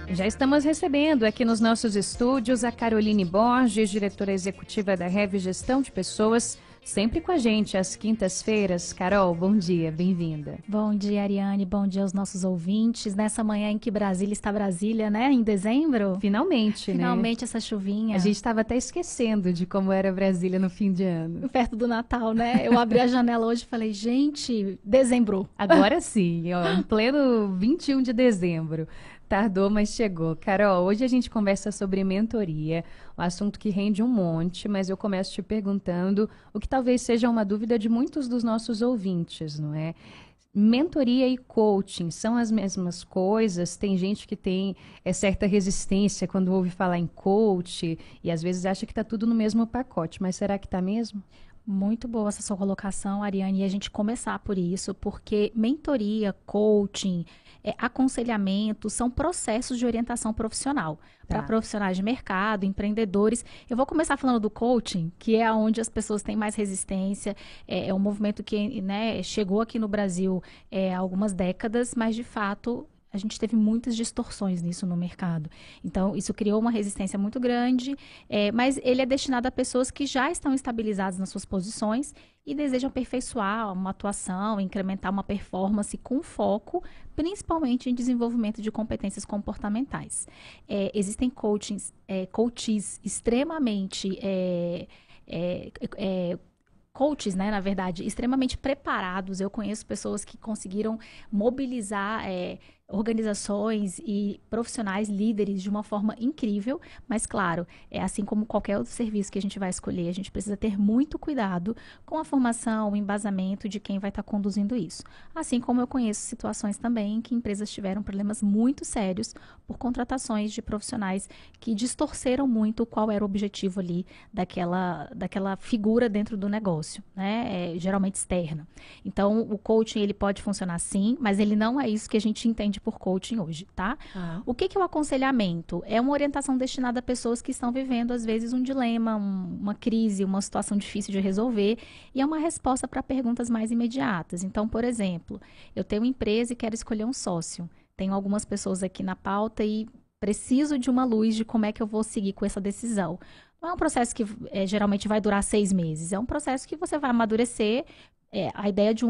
Já estamos recebendo aqui nos nossos estúdios a Caroline Borges, diretora executiva da Rev Gestão de Pessoas, sempre com a gente às quintas-feiras. Carol, bom dia, bem-vinda. Bom dia, Ariane, bom dia aos nossos ouvintes. Nessa manhã em que Brasília está Brasília, né? Em dezembro. Finalmente, né? Finalmente essa chuvinha. A gente estava até esquecendo de como era Brasília no fim de ano. Perto do Natal, né? Eu abri a janela hoje e falei, gente, dezembrou. Agora sim, ó, em pleno 21 de dezembro. Tardou, mas chegou. Carol, hoje a gente conversa sobre mentoria, um assunto que rende um monte, mas eu começo te perguntando o que talvez seja uma dúvida de muitos dos nossos ouvintes, não é? Mentoria e coaching são as mesmas coisas? Tem gente que tem certa resistência quando ouve falar em coach e às vezes acha que está tudo no mesmo pacote, mas será que está mesmo? Muito boa essa sua colocação, Ariane, e a gente começar por isso, porque mentoria, coaching, aconselhamento são processos de orientação profissional para profissionais de mercado, empreendedores. Eu vou começar falando do coaching, que é onde as pessoas têm mais resistência. É um movimento que, né, chegou aqui no Brasil há algumas décadas, mas de fato a gente teve muitas distorções nisso no mercado. Então, isso criou uma resistência muito grande, mas ele é destinado a pessoas que já estão estabilizadas nas suas posições e desejam aperfeiçoar uma atuação, incrementar uma performance com foco, principalmente em desenvolvimento de competências comportamentais. Existem coaches extremamente... coaches, né, na verdade, extremamente preparados. Eu conheço pessoas que conseguiram mobilizar organizações e profissionais, líderes, de uma forma incrível, mas claro, assim como qualquer outro serviço que a gente vai escolher, a gente precisa ter muito cuidado com a formação, o embasamento de quem vai estar conduzindo isso. Assim como eu conheço situações também em que empresas tiveram problemas muito sérios por contratações de profissionais que distorceram muito qual era o objetivo ali daquela figura dentro do negócio, né? Geralmente externa. Então, o coaching, ele pode funcionar sim, mas ele não é isso que a gente entende por coaching hoje, tá? O que é o aconselhamento? É uma orientação destinada a pessoas que estão vivendo, às vezes, um dilema, uma crise, uma situação difícil de resolver, e é uma resposta para perguntas mais imediatas. Então, por exemplo, eu tenho uma empresa e quero escolher um sócio. Tenho algumas pessoas aqui na pauta e preciso de uma luz de como é que eu vou seguir com essa decisão. Não é um processo que geralmente vai durar 6 meses. É um processo que você vai amadurecer. A ideia de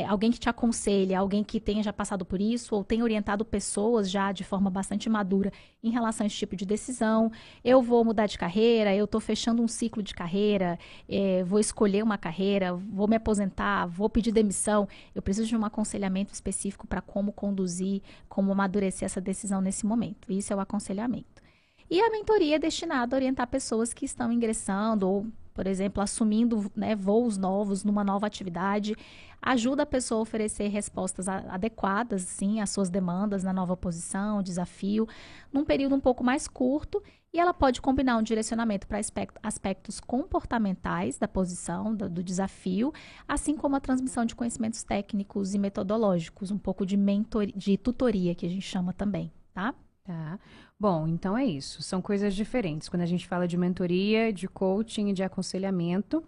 alguém que te aconselha, alguém que tenha já passado por isso ou tenha orientado pessoas já de forma bastante madura em relação a esse tipo de decisão. Eu vou mudar de carreira, eu estou fechando um ciclo de carreira, vou escolher uma carreira, vou me aposentar, vou pedir demissão. Eu preciso de um aconselhamento específico para como conduzir, como amadurecer essa decisão nesse momento. Isso é o aconselhamento. E a mentoria é destinada a orientar pessoas que estão ingressando ou, por exemplo, assumindo, né, voos novos numa nova atividade. Ajuda a pessoa a oferecer respostas adequadas, sim, às suas demandas na nova posição, desafio, num período um pouco mais curto. E ela pode combinar um direcionamento para aspectos comportamentais da posição, do desafio, assim como a transmissão de conhecimentos técnicos e metodológicos, um pouco de tutoria, que a gente chama também, tá? Tá. Bom, então é isso. São coisas diferentes. Quando a gente fala de mentoria, de coaching e de aconselhamento,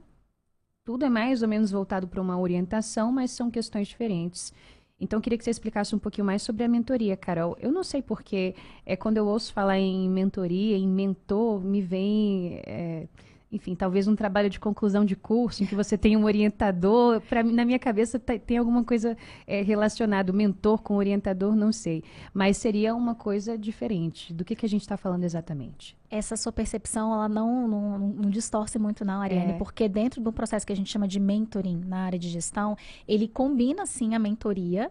tudo é mais ou menos voltado para uma orientação, mas são questões diferentes. Então, eu queria que você explicasse um pouquinho mais sobre a mentoria, Carol. Eu não sei porque, quando eu ouço falar em mentoria, em mentor, me vem... enfim, talvez um trabalho de conclusão de curso, em que você tem um orientador. Na minha cabeça tem alguma coisa relacionada, mentor com orientador, não sei. Mas seria uma coisa diferente. Do que a gente está falando exatamente? Essa sua percepção, ela não distorce muito não, Ariane, porque dentro do processo que a gente chama de mentoring na área de gestão, ele combina, sim, a mentoria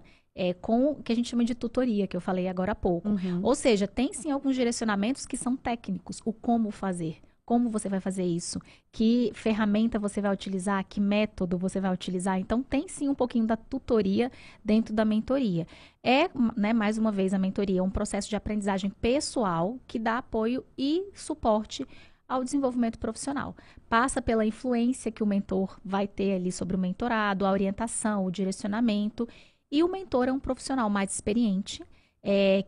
com o que a gente chama de tutoria, que eu falei agora há pouco. Ou seja, tem, sim, alguns direcionamentos que são técnicos, o como fazer. Como você vai fazer isso? Que ferramenta você vai utilizar? Que método você vai utilizar? Então, tem sim um pouquinho da tutoria dentro da mentoria. Né, mais uma vez, a mentoria é um processo de aprendizagem pessoal que dá apoio e suporte ao desenvolvimento profissional. Passa pela influência que o mentor vai ter ali sobre o mentorado, a orientação, o direcionamento. E o mentor é um profissional mais experiente,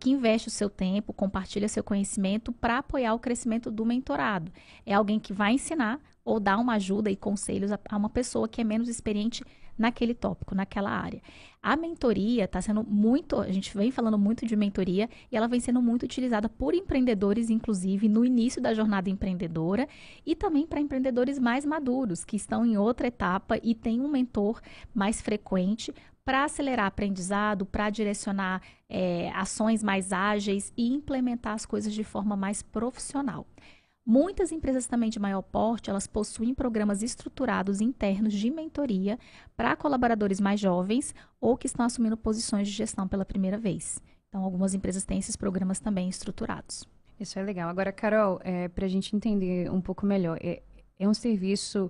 que investe o seu tempo, compartilha seu conhecimento para apoiar o crescimento do mentorado. É alguém que vai ensinar ou dar uma ajuda e conselhos a uma pessoa que é menos experiente naquele tópico, naquela área. A mentoria está sendo muito, a gente vem falando muito de mentoria e ela vem sendo muito utilizada por empreendedores, inclusive, no início da jornada empreendedora e também para empreendedores mais maduros, que estão em outra etapa e têm um mentor mais frequente para acelerar aprendizado, para direcionar ações mais ágeis e implementar as coisas de forma mais profissional. Muitas empresas também de maior porte, elas possuem programas estruturados internos de mentoria para colaboradores mais jovens ou que estão assumindo posições de gestão pela primeira vez. Então, algumas empresas têm esses programas também estruturados. Isso é legal. Agora, Carol, para a gente entender um pouco melhor, é um serviço,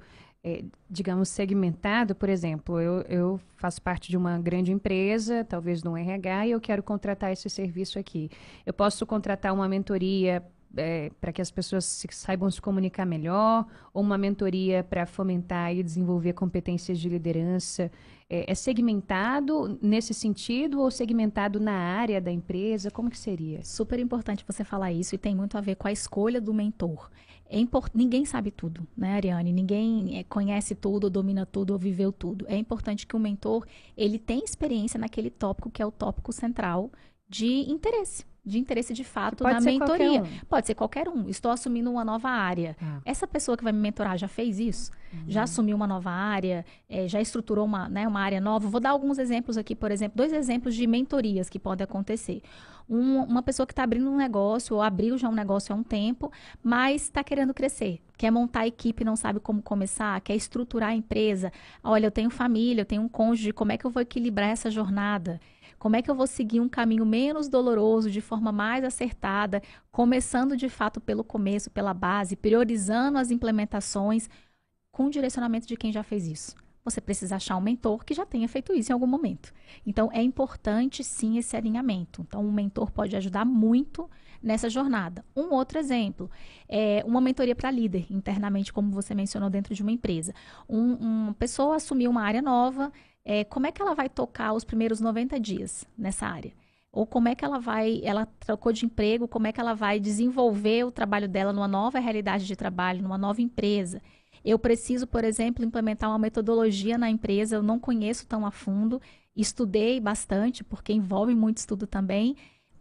digamos, segmentado? Por exemplo, eu faço parte de uma grande empresa, talvez no RH, e eu quero contratar esse serviço aqui. Eu posso contratar uma mentoria para que as pessoas saibam se comunicar melhor, ou uma mentoria para fomentar e desenvolver competências de liderança. É segmentado nesse sentido ou segmentado na área da empresa? Como que seria? Super importante você falar isso e tem muito a ver com a escolha do mentor. Ninguém sabe tudo, né, Ariane? Ninguém conhece tudo, domina tudo ou viveu tudo. É importante que o mentor ele tenha experiência naquele tópico que é o tópico central de interesse de fato na mentoria. Pode ser qualquer um. Estou assumindo uma nova área. Essa pessoa que vai me mentorar já fez isso? Já assumiu uma nova área? Já estruturou uma área nova? Vou dar alguns exemplos aqui, por exemplo, 2 exemplos de mentorias que podem acontecer. Uma pessoa que está abrindo um negócio ou abriu já um negócio há um tempo, mas está querendo crescer. Quer montar a equipe, não sabe como começar, quer estruturar a empresa. Olha, eu tenho família, eu tenho um cônjuge, como é que eu vou equilibrar essa jornada? Como é que eu vou seguir um caminho menos doloroso, de forma mais acertada, começando de fato pelo começo, pela base, priorizando as implementações com o direcionamento de quem já fez isso? Você precisa achar um mentor que já tenha feito isso em algum momento. Então, é importante sim esse alinhamento. Então, um mentor pode ajudar muito nessa jornada. Um outro exemplo é uma mentoria para líder, internamente, como você mencionou, dentro de uma empresa. Uma pessoa assumiu uma área nova, como é que ela vai tocar os primeiros 90 dias nessa área? Ou como é que ela trocou de emprego, como é que ela vai desenvolver o trabalho dela numa nova realidade de trabalho, numa nova empresa? Eu preciso, por exemplo, implementar uma metodologia na empresa, eu não conheço tão a fundo, estudei bastante, porque envolve muito estudo também,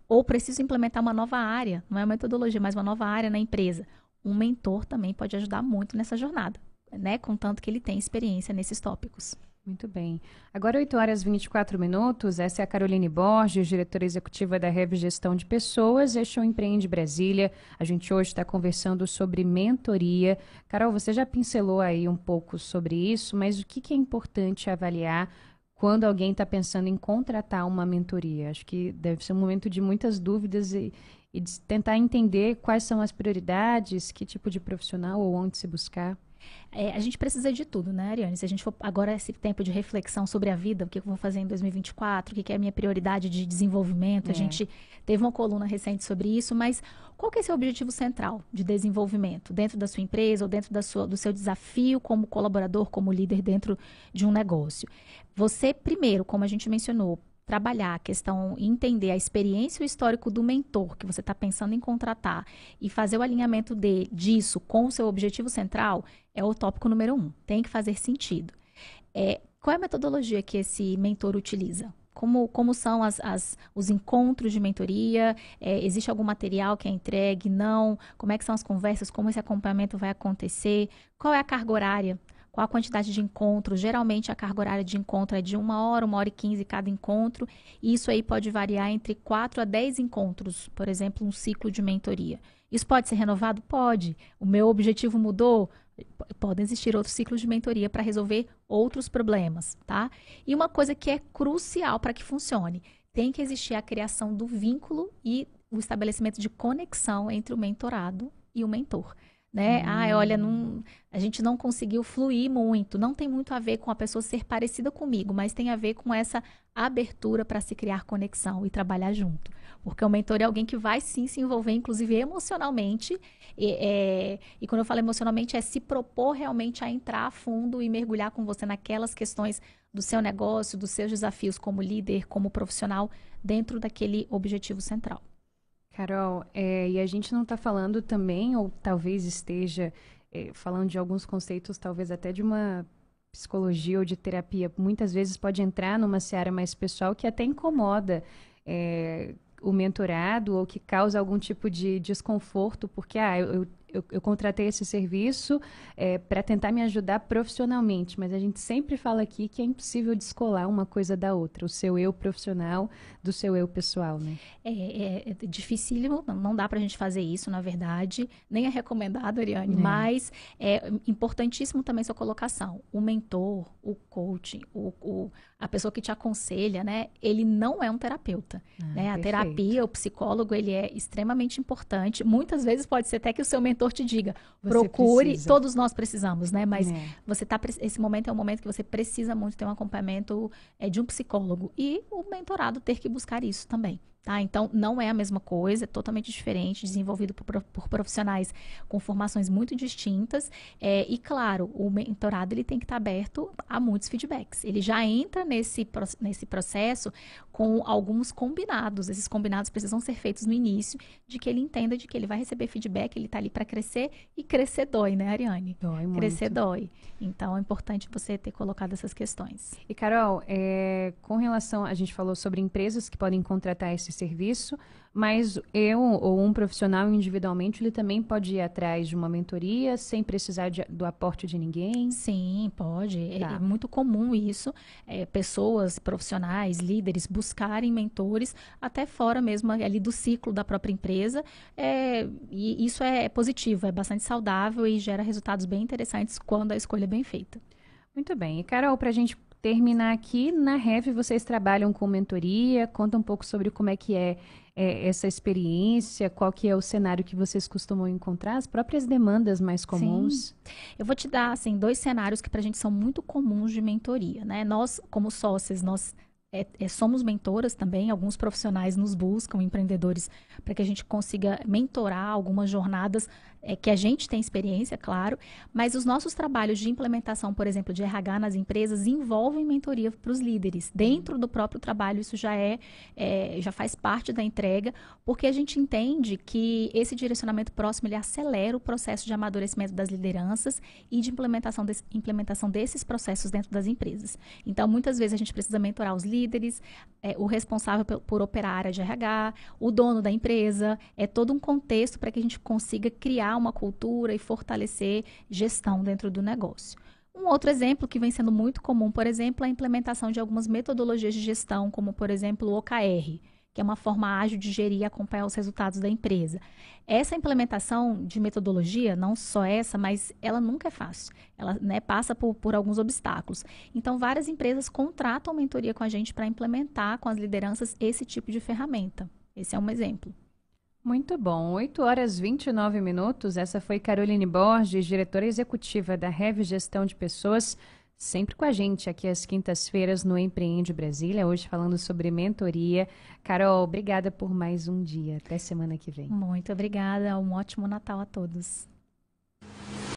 ou preciso implementar uma nova área, não é uma metodologia, mas uma nova área na empresa. Um mentor também pode ajudar muito nessa jornada, né? Contanto que ele tenha experiência nesses tópicos. Muito bem. Agora, 8h24, essa é a Caroline Borges, diretora executiva da Rev Gestão de Pessoas, este é o Empreende Brasília. A gente hoje está conversando sobre mentoria. Carol, você já pincelou aí um pouco sobre isso, mas o que é importante avaliar quando alguém está pensando em contratar uma mentoria? Acho que deve ser um momento de muitas dúvidas e de tentar entender quais são as prioridades, que tipo de profissional ou onde se buscar. A gente precisa de tudo, né, Ariane? Se a gente for agora esse tempo de reflexão sobre a vida, o que eu vou fazer em 2024, o que é a minha prioridade de desenvolvimento, a gente teve uma coluna recente sobre isso, mas qual que é seu objetivo central de desenvolvimento dentro da sua empresa ou dentro do seu desafio como colaborador, como líder dentro de um negócio? Você, primeiro, como a gente mencionou, trabalhar a questão, entender a experiência e o histórico do mentor que você está pensando em contratar e fazer o alinhamento disso com o seu objetivo central é o tópico número 1. Tem que fazer sentido. Qual é a metodologia que esse mentor utiliza? Como são os encontros de mentoria? Existe algum material que é entregue? Não? Como é que são as conversas? Como esse acompanhamento vai acontecer? Qual é a carga horária? Qual a quantidade de encontros? Geralmente a carga horária de encontro é de 1h, 1h15 cada encontro. E isso aí pode variar entre 4 a 10 encontros, por exemplo, um ciclo de mentoria. Isso pode ser renovado? Pode. O meu objetivo mudou? Podem existir outros ciclos de mentoria para resolver outros problemas, tá? E uma coisa que é crucial para que funcione, tem que existir a criação do vínculo e o estabelecimento de conexão entre o mentorado e o mentor. Né? Olha, a gente não conseguiu fluir muito, não tem muito a ver com a pessoa ser parecida comigo, mas tem a ver com essa abertura para se criar conexão e trabalhar junto. Porque o mentor é alguém que vai sim se envolver, inclusive emocionalmente, e quando eu falo emocionalmente, é se propor realmente a entrar a fundo e mergulhar com você naquelas questões do seu negócio, dos seus desafios como líder, como profissional, dentro daquele objetivo central. Carol, e a gente não está falando também, ou talvez esteja falando de alguns conceitos, talvez até de uma psicologia ou de terapia, muitas vezes pode entrar numa seara mais pessoal que até incomoda o mentorado ou que causa algum tipo de desconforto, porque eu contratei esse serviço para tentar me ajudar profissionalmente, mas a gente sempre fala aqui que é impossível descolar uma coisa da outra, o seu eu profissional do seu eu pessoal, né? É dificílimo, não dá para a gente fazer isso, na verdade, nem é recomendado, Ariane, mas é importantíssimo também sua colocação. O mentor, o coach, a pessoa que te aconselha, né, ele não é um terapeuta, né? A terapia, o psicólogo, ele é extremamente importante. Muitas vezes pode ser até que o seu mentor te diga, procure, todos nós precisamos, né? Mas esse momento é um momento que você precisa muito ter um acompanhamento de um psicólogo e o mentorado ter que buscar isso também. Tá? Então, não é a mesma coisa, é totalmente diferente, desenvolvido por profissionais com formações muito distintas. E, claro, o mentorado ele tem que estar aberto a muitos feedbacks. Ele já entra nesse processo com alguns combinados. Esses combinados precisam ser feitos no início, de que ele entenda de que ele vai receber feedback, ele está ali para crescer, e crescer dói, né, Ariane? Dói muito. Crescer dói. Então, é importante você ter colocado essas questões. E, Carol, com relação, a gente falou sobre empresas que podem contratar esse serviço, mas eu ou um profissional individualmente, ele também pode ir atrás de uma mentoria sem precisar do aporte de ninguém? Sim, pode. Tá. É muito comum isso, pessoas, profissionais, líderes buscarem mentores até fora mesmo ali do ciclo da própria empresa. E isso é positivo, é bastante saudável e gera resultados bem interessantes quando a escolha é bem feita. Muito bem. E, Carol, para a gente terminar aqui, na Rev vocês trabalham com mentoria, conta um pouco sobre como é que é essa experiência, qual que é o cenário que vocês costumam encontrar, as próprias demandas mais comuns. Sim. Eu vou te dar, assim, 2 cenários que para a gente são muito comuns de mentoria, né? Nós, como sócios, nós somos mentoras também, alguns profissionais nos buscam, empreendedores, para que a gente consiga mentorar algumas jornadas que a gente tem experiência, claro, mas os nossos trabalhos de implementação, por exemplo, de RH nas empresas, envolvem mentoria para os líderes. Dentro do próprio trabalho, isso já faz parte da entrega, porque a gente entende que esse direcionamento próximo, ele acelera o processo de amadurecimento das lideranças e de implementação desses processos dentro das empresas. Então, muitas vezes a gente precisa mentorar os líderes, o responsável por operar a área de RH, o dono da empresa, todo um contexto para que a gente consiga criar uma cultura e fortalecer gestão dentro do negócio. Um outro exemplo que vem sendo muito comum, por exemplo, é a implementação de algumas metodologias de gestão, como, por exemplo, o OKR, que é uma forma ágil de gerir e acompanhar os resultados da empresa. Essa implementação de metodologia, não só essa, mas ela nunca é fácil. Ela passa por alguns obstáculos. Então, várias empresas contratam mentoria com a gente para implementar com as lideranças esse tipo de ferramenta. Esse é um exemplo. Muito bom. 8h29. Essa foi Caroline Borges, diretora executiva da Rev Gestão de Pessoas, sempre com a gente aqui às quintas-feiras no Empreende Brasília, hoje falando sobre mentoria. Carol, obrigada por mais um dia. Até semana que vem. Muito obrigada. Um ótimo Natal a todos.